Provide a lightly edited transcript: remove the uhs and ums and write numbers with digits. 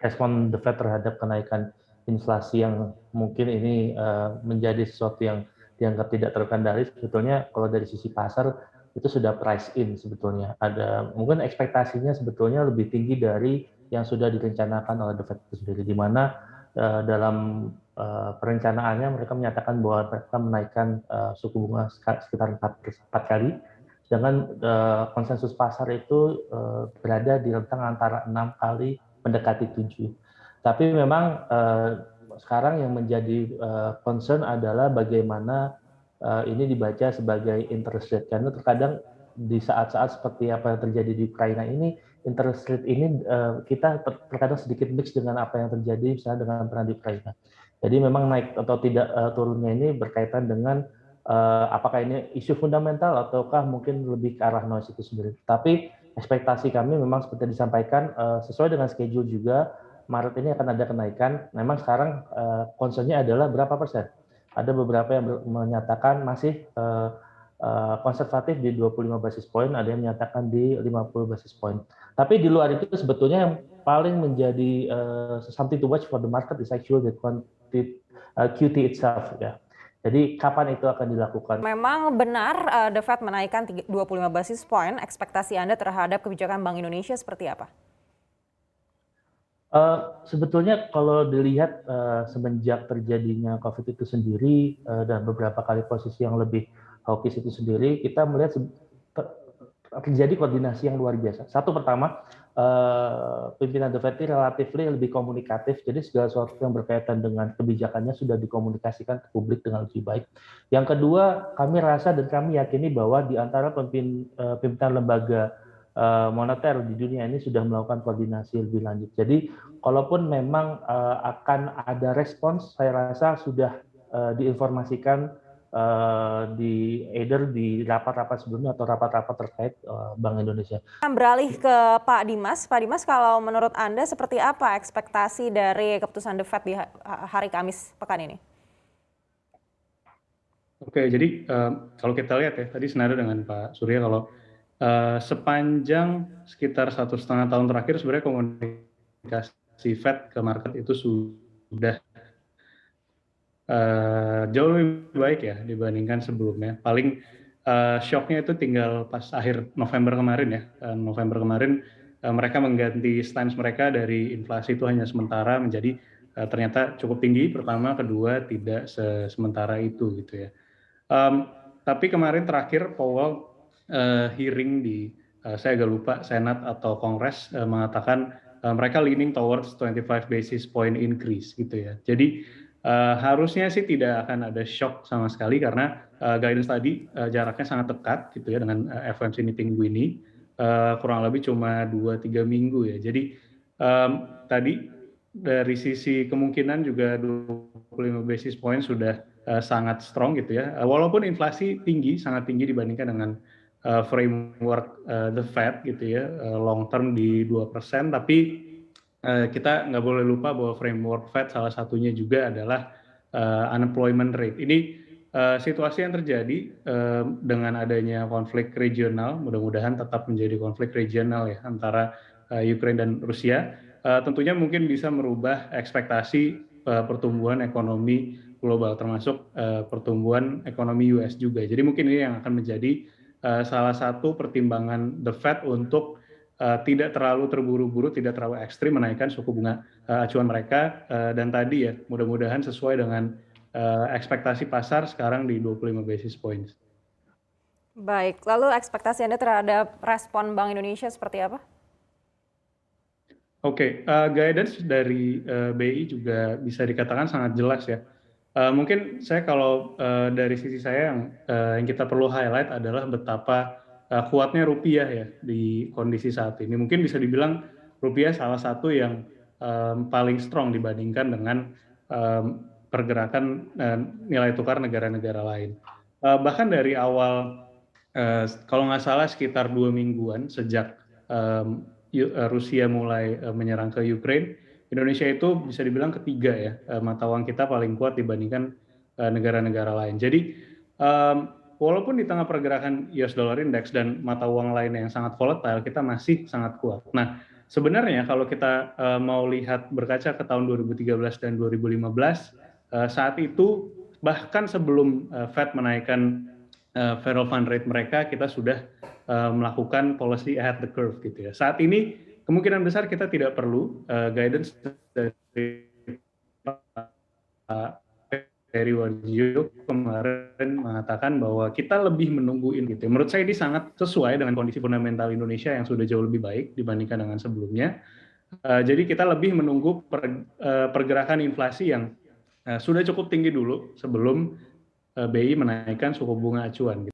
respon The Fed terhadap kenaikan inflasi yang mungkin ini menjadi sesuatu yang dianggap tidak terkendali, sebetulnya kalau dari sisi pasar itu sudah price in sebetulnya. Ada mungkin ekspektasinya sebetulnya lebih tinggi dari yang sudah direncanakan oleh The Fed itu sendiri, di mana dalam perencanaannya mereka menyatakan bahwa mereka menaikkan suku bunga sekitar 4 kali, sedangkan konsensus pasar itu berada di rentang antara 6 kali mendekati 7. Tapi memang sekarang yang menjadi concern adalah bagaimana ini dibaca sebagai interest rate, karena terkadang di saat-saat seperti apa yang terjadi di Ukraina ini, interest rate ini kita terkadang sedikit mix dengan apa yang terjadi misalnya dengan perang di Ukraina. Jadi memang naik atau tidak turunnya ini berkaitan dengan apakah ini isu fundamental ataukah mungkin lebih ke arah noise itu sendiri. Tapi ekspektasi kami memang seperti disampaikan sesuai dengan schedule juga, Maret ini akan ada kenaikan. Memang sekarang concern-nya adalah berapa persen. Ada beberapa yang menyatakan masih konservatif di 25 basis point, ada yang menyatakan di 50 basis point. Tapi di luar itu sebetulnya yang paling menjadi something to watch for the market is actually the QT itself, ya. Jadi kapan itu akan dilakukan? Memang benar The Fed menaikkan 25 basis point. Ekspektasi Anda terhadap kebijakan Bank Indonesia seperti apa? Sebetulnya kalau dilihat semenjak terjadinya COVID itu sendiri dan beberapa kali posisi yang lebih hawkish itu sendiri, kita melihat terjadi koordinasi yang luar biasa. Satu, pertama, pimpinan The Fed ini relatif lebih komunikatif, jadi segala sesuatu yang berkaitan dengan kebijakannya sudah dikomunikasikan ke publik dengan lebih baik. Yang kedua, kami rasa dan kami yakini bahwa di antara pimpinan lembaga moneter di dunia ini sudah melakukan koordinasi lebih lanjut. Jadi, kalaupun memang akan ada respons, saya rasa sudah diinformasikan di rapat-rapat sebelumnya atau rapat-rapat terkait Bank Indonesia. Beralih ke Pak Dimas. Pak Dimas, kalau menurut Anda seperti apa ekspektasi dari keputusan The Fed di hari Kamis pekan ini? Oke, jadi kalau kita lihat ya, tadi senada dengan Pak Surya, kalau sepanjang sekitar 1,5 tahun terakhir sebenarnya komunikasi Fed ke market itu sudah jauh lebih baik ya dibandingkan sebelumnya. Paling shocknya itu tinggal pas akhir November kemarin ya. November kemarin mereka mengganti stance mereka dari inflasi itu hanya sementara menjadi ternyata cukup tinggi, pertama, kedua tidak sementara itu gitu ya. Tapi kemarin terakhir Powell hearing di saya agak lupa Senat atau Kongres mengatakan mereka leaning towards 25 basis point increase gitu ya. Jadi harusnya sih tidak akan ada shock sama sekali karena guidance tadi jaraknya sangat dekat gitu ya dengan FOMC meeting minggu ini, kurang lebih cuma 2-3 minggu ya. Jadi tadi dari sisi kemungkinan juga 25 basis point sudah sangat strong gitu ya. Walaupun inflasi tinggi, sangat tinggi dibandingkan dengan framework The Fed gitu ya, long term di 2%, tapi kita nggak boleh lupa bahwa framework Fed salah satunya juga adalah unemployment rate. Ini situasi yang terjadi dengan adanya konflik regional, mudah-mudahan tetap menjadi konflik regional ya antara Ukraina dan Rusia, tentunya mungkin bisa merubah ekspektasi pertumbuhan ekonomi global, termasuk pertumbuhan ekonomi US juga. Jadi mungkin ini yang akan menjadi salah satu pertimbangan The Fed untuk tidak terlalu terburu-buru, tidak terlalu ekstrim menaikkan suku bunga acuan mereka, dan tadi ya mudah-mudahan sesuai dengan ekspektasi pasar sekarang di 25 basis points. Baik, lalu ekspektasi Anda terhadap respon Bank Indonesia seperti apa? Oke, guidance dari BI juga bisa dikatakan sangat jelas ya. Mungkin saya kalau dari sisi saya yang kita perlu highlight adalah betapa kuatnya rupiah ya di kondisi saat ini. Mungkin bisa dibilang rupiah salah satu yang paling strong dibandingkan dengan pergerakan nilai tukar negara-negara lain. Bahkan dari awal, kalau nggak salah sekitar 2 mingguan sejak Rusia mulai menyerang ke Ukraina, Indonesia itu bisa dibilang ketiga ya, mata uang kita paling kuat dibandingkan negara-negara lain. Jadi walaupun di tengah pergerakan US Dollar Index dan mata uang lain yang sangat volatile, kita masih sangat kuat. Nah, Sebenarnya kalau kita mau lihat berkaca ke tahun 2013 dan 2015, saat itu bahkan sebelum Fed menaikkan federal fund rate mereka, kita sudah melakukan policy ahead the curve gitu ya. Saat ini kemungkinan besar kita tidak perlu guidance dari Pak Peri Warjio kemarin mengatakan bahwa kita lebih menungguin gitu. Menurut saya ini sangat sesuai dengan kondisi fundamental Indonesia yang sudah jauh lebih baik dibandingkan dengan sebelumnya. Jadi kita lebih menunggu pergerakan inflasi yang sudah cukup tinggi dulu sebelum BI menaikkan suku bunga acuan.